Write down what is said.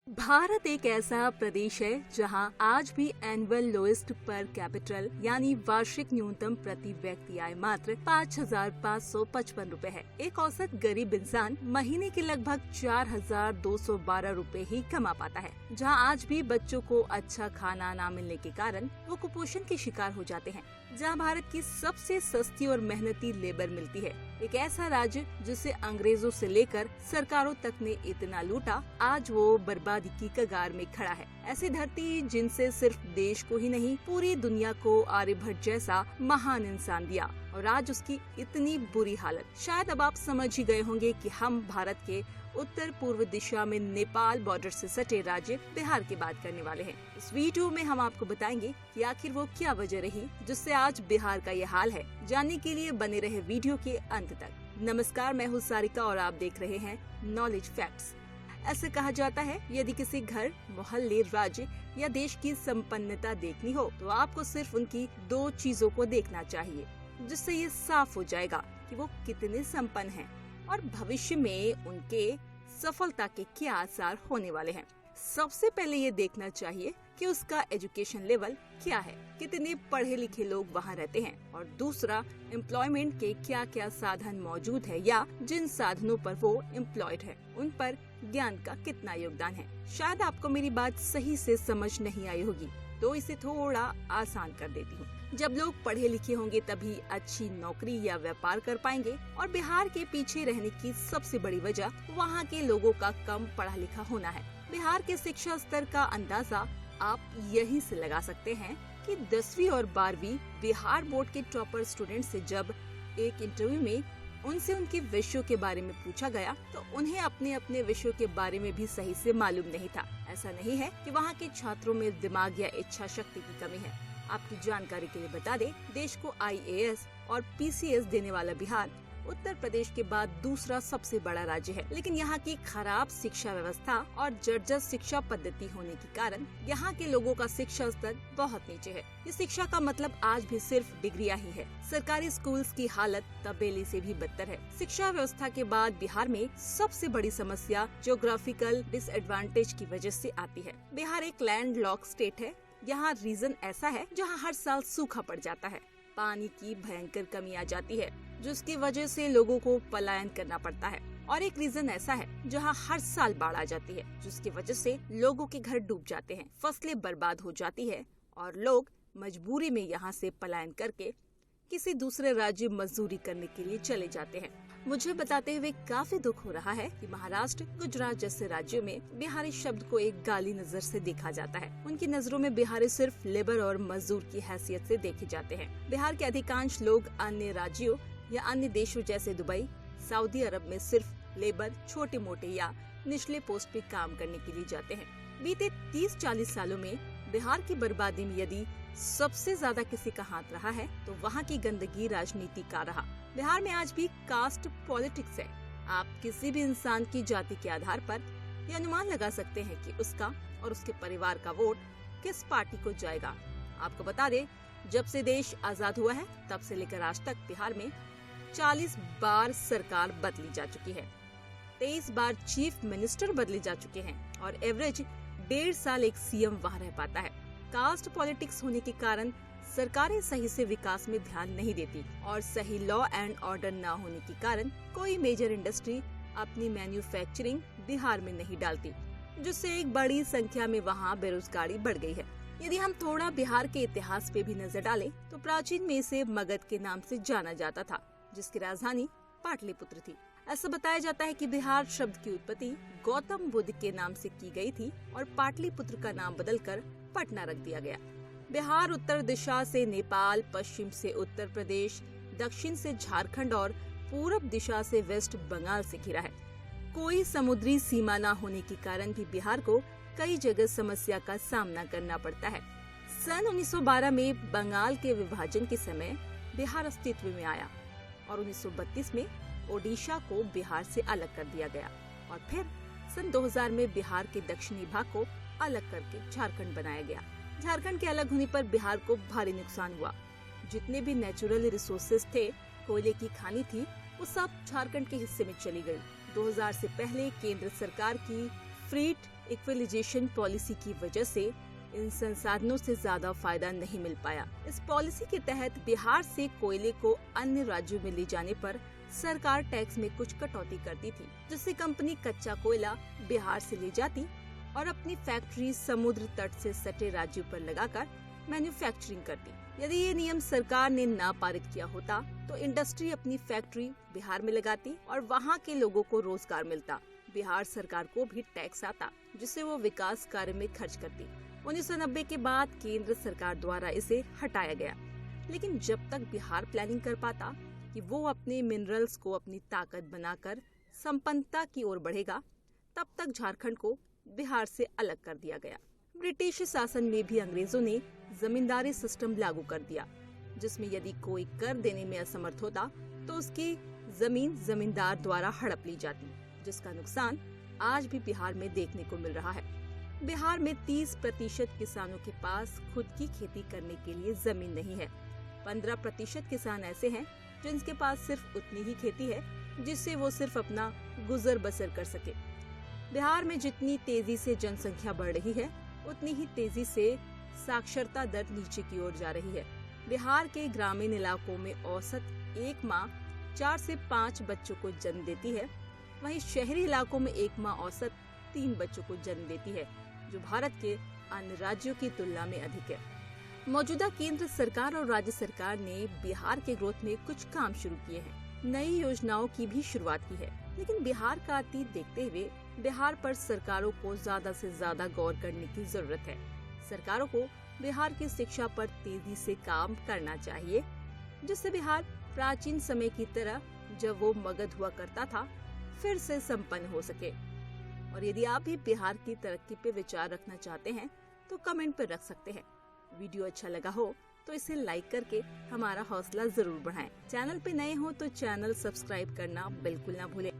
भारत एक ऐसा प्रदेश है जहां आज भी एनुअल लोएस्ट पर कैपिटल यानी वार्षिक न्यूनतम प्रति व्यक्ति आय मात्र 5,555 रूपए है। एक औसत गरीब इंसान महीने के लगभग 4,212 रूपए ही कमा पाता है। जहां आज भी बच्चों को अच्छा खाना न मिलने के कारण वो कुपोषण के शिकार हो जाते हैं। जहां भारत की सबसे सस्ती और मेहनती लेबर मिलती है। एक ऐसा राज्य जिसे अंग्रेजों से लेकर सरकारों तक ने इतना लूटा, आज वो बर्बादी की कगार में खड़ा है। ऐसी धरती जिनसे सिर्फ देश को ही नहीं पूरी दुनिया को आर्यभट्ट जैसा महान इंसान दिया, और आज उसकी इतनी बुरी हालत। शायद अब आप समझ ही गए होंगे कि हम भारत के उत्तर पूर्व दिशा में नेपाल बॉर्डर से सटे राज्य बिहार की बात करने वाले हैं। इस वीडियो में हम आपको बताएंगे कि आखिर वो क्या वजह रही जिससे आज बिहार का ये हाल है। जानने के लिए बने रहे वीडियो के अंत तक। नमस्कार, मैं हूँ सारिका और आप देख रहे हैं नॉलेज फैक्ट्स। ऐसे कहा जाता है, यदि किसी घर, मोहल्ले, राज्य या देश की संपन्नता देखनी हो तो आपको सिर्फ उनकी दो चीजों को देखना चाहिए, जिससे ये साफ हो जाएगा कि वो कितने संपन्न हैं और भविष्य में उनके सफलता के क्या आसार होने वाले हैं। सबसे पहले ये देखना चाहिए कि उसका एजुकेशन लेवल क्या है, कितने पढ़े लिखे लोग वहाँ रहते हैं, और दूसरा एम्प्लॉयमेंट के क्या क्या साधन मौजूद है या जिन साधनों पर वो एम्प्लॉयड है उन पर ज्ञान का कितना योगदान है। शायद आपको मेरी बात सही से समझ नहीं आई होगी, तो इसे थोड़ा आसान कर देती हूँ। जब लोग पढ़े लिखे होंगे तभी अच्छी नौकरी या व्यापार कर पाएंगे, और बिहार के पीछे रहने की सबसे बड़ी वजह वहाँ के लोगों का कम पढ़ा लिखा होना है। बिहार के शिक्षा स्तर का अंदाजा आप यहीं से लगा सकते हैं कि 10वीं और 12वीं बिहार बोर्ड के टॉपर स्टूडेंट से जब एक इंटरव्यू में उनसे उनके विषयों के बारे में पूछा गया तो उन्हें अपने अपने विषयों के बारे में भी सही से मालूम नहीं था। ऐसा नहीं है कि वहाँ के छात्रों में दिमाग या इच्छा शक्ति की कमी है। आपकी जानकारी के लिए बता दें, देश को IAS और PCS देने वाला बिहार उत्तर प्रदेश के बाद दूसरा सबसे बड़ा राज्य है। लेकिन यहाँ की खराब शिक्षा व्यवस्था और जर्जर शिक्षा पद्धति होने के कारण यहाँ के लोगों का शिक्षा स्तर बहुत नीचे है। इस शिक्षा का मतलब आज भी सिर्फ डिग्रियां ही है। सरकारी स्कूल्स की हालत तबेले से भी बदतर है। शिक्षा व्यवस्था के बाद बिहार में सबसे बड़ी समस्या ज्योग्राफिकल डिसएडवांटेज की वजह से आती है। बिहार एक लैंड लॉक स्टेट है। यहाँ रीजन ऐसा है जहाँ हर साल सूखा पड़ जाता है, पानी की भयंकर कमी आ जाती है, जिसकी वजह से लोगों को पलायन करना पड़ता है। और एक रीजन ऐसा है जहां हर साल बाढ़ आ जाती है, जिसकी वजह से लोगों के घर डूब जाते हैं, फसलें बर्बाद हो जाती है और लोग मजबूरी में यहां से पलायन करके किसी दूसरे राज्य मजदूरी करने के लिए चले जाते हैं। मुझे बताते हुए काफी दुख हो रहा है कि महाराष्ट्र, गुजरात जैसे राज्यों में बिहारी शब्द को एक गाली नजर से देखा जाता है। उनकी नजरों में बिहारी सिर्फ लेबर और मजदूर की हैसियत से देखे जाते हैं। बिहार के अधिकांश लोग अन्य राज्यों या अन्य देशों जैसे दुबई, सऊदी अरब में सिर्फ लेबर, छोटे मोटे या निचले पोस्ट पे काम करने के लिए जाते हैं। बीते 30-40 सालों में बिहार की बर्बादी में यदि सबसे ज्यादा किसी का हाथ रहा है तो वहाँ की गंदगी राजनीति का रहा। बिहार में आज भी कास्ट पॉलिटिक्स है। आप किसी भी इंसान की जाति के आधार पर यह अनुमान लगा सकते हैं कि उसका और उसके परिवार का वोट किस पार्टी को जाएगा। आपको बता दें, जब से देश आजाद हुआ है तब से लेकर आज तक बिहार में 40 बार सरकार बदली जा चुकी है, 23 बार चीफ मिनिस्टर बदले जा चुके हैं और एवरेज 1.5 साल एक CM वहाँ रह पाता है। कास्ट पॉलिटिक्स होने के कारण सरकारें सही से विकास में ध्यान नहीं देती और सही लॉ एंड ऑर्डर न होने के कारण कोई मेजर इंडस्ट्री अपनी मैन्युफैक्चरिंग बिहार में नहीं डालती, जिससे एक बड़ी संख्या में वहाँ बेरोजगारी बढ़ गई है। यदि हम थोड़ा बिहार के इतिहास पे भी नजर डालें तो प्राचीन में इसे मगध के नाम से जाना जाता था, जिसकी राजधानी पाटलिपुत्र थी। ऐसा बताया जाता है कि बिहार शब्द की उत्पत्ति गौतम बुद्ध के नाम से की गई थी और पाटलिपुत्र का नाम बदलकर पटना रख दिया गया। बिहार उत्तर दिशा से नेपाल, पश्चिम से उत्तर प्रदेश, दक्षिण से झारखंड और पूरब दिशा से वेस्ट बंगाल से घिरा है। कोई समुद्री सीमा न होने के कारण भी बिहार को कई जगह समस्या का सामना करना पड़ता है। सन 1912 में बंगाल के विभाजन के समय बिहार अस्तित्व में आया और 1932 में ओडिशा को बिहार से अलग कर दिया गया और फिर सन 2000 में बिहार के दक्षिणी भाग को अलग करके झारखंड बनाया गया। झारखंड के अलग होने पर बिहार को भारी नुकसान हुआ। जितने भी नेचुरल रिसोर्सेज थे, कोयले की खानी थी, वो सब झारखंड के हिस्से में चली गई। 2000 से पहले केंद्र सरकार की फ्रीट इक्वलाइजेशन पॉलिसी की वजह से इन संसाधनों से ज्यादा फायदा नहीं मिल पाया। इस पॉलिसी के तहत बिहार से कोयले को अन्य राज्यों में ले जाने पर सरकार टैक्स में कुछ कटौती करती थी, जिससे कंपनी कच्चा कोयला बिहार से ले जाती और अपनी फैक्ट्री समुद्र तट से सटे राज्यों पर लगाकर मैन्युफैक्चरिंग करती। यदि ये नियम सरकार ने ना पारित किया होता तो इंडस्ट्री अपनी फैक्ट्री बिहार में लगाती और वहाँ के लोगों को रोजगार मिलता। बिहार सरकार को भी टैक्स आता, जिससे वो विकास कार्य में खर्च करती। 1990 के बाद केंद्र सरकार द्वारा इसे हटाया गया, लेकिन जब तक बिहार प्लानिंग कर पाता कि वो अपने मिनरल्स को अपनी ताकत बनाकर संपन्नता की ओर बढ़ेगा, तब तक झारखंड को बिहार से अलग कर दिया गया। ब्रिटिश शासन में भी अंग्रेजों ने जमींदारी सिस्टम लागू कर दिया, जिसमें यदि कोई कर देने में असमर्थ होता तो उसकी जमीन जमींदार द्वारा हड़प ली जाती, जिसका नुकसान आज भी बिहार में देखने को मिल रहा है। बिहार में 30% किसानों के पास खुद की खेती करने के लिए जमीन नहीं है। 15% किसान ऐसे हैं जिनके पास सिर्फ उतनी ही खेती है जिससे वो सिर्फ अपना गुजर बसर कर सके। बिहार में जितनी तेजी से जनसंख्या बढ़ रही है, उतनी ही तेजी से साक्षरता दर नीचे की ओर जा रही है। बिहार के ग्रामीण इलाकों में औसत एक माँ 4 से 5 बच्चों को जन्म देती है, वहीं शहरी इलाकों में एक माँ औसत 3 बच्चों को जन्म देती है, जो भारत के अन्य राज्यों की तुलना में अधिक है। मौजूदा केंद्र सरकार और राज्य सरकार ने बिहार के ग्रोथ में कुछ काम शुरू किए हैं, नई योजनाओं की भी शुरुआत की है, लेकिन बिहार का अतीत देखते हुए बिहार पर सरकारों को ज्यादा से ज्यादा गौर करने की जरूरत है। सरकारों को बिहार की शिक्षा पर तेजी से काम करना चाहिए, जिससे बिहार प्राचीन समय की तरह जब वो मगध हुआ करता था फिर से संपन्न हो सके। और यदि आप भी बिहार की तरक्की पे विचार रखना चाहते हैं तो कमेंट पर रख सकते हैं। वीडियो अच्छा लगा हो तो इसे लाइक करके हमारा हौसला जरूर बढ़ाएं। चैनल पे नए हो तो चैनल सब्सक्राइब करना बिल्कुल ना भूलें।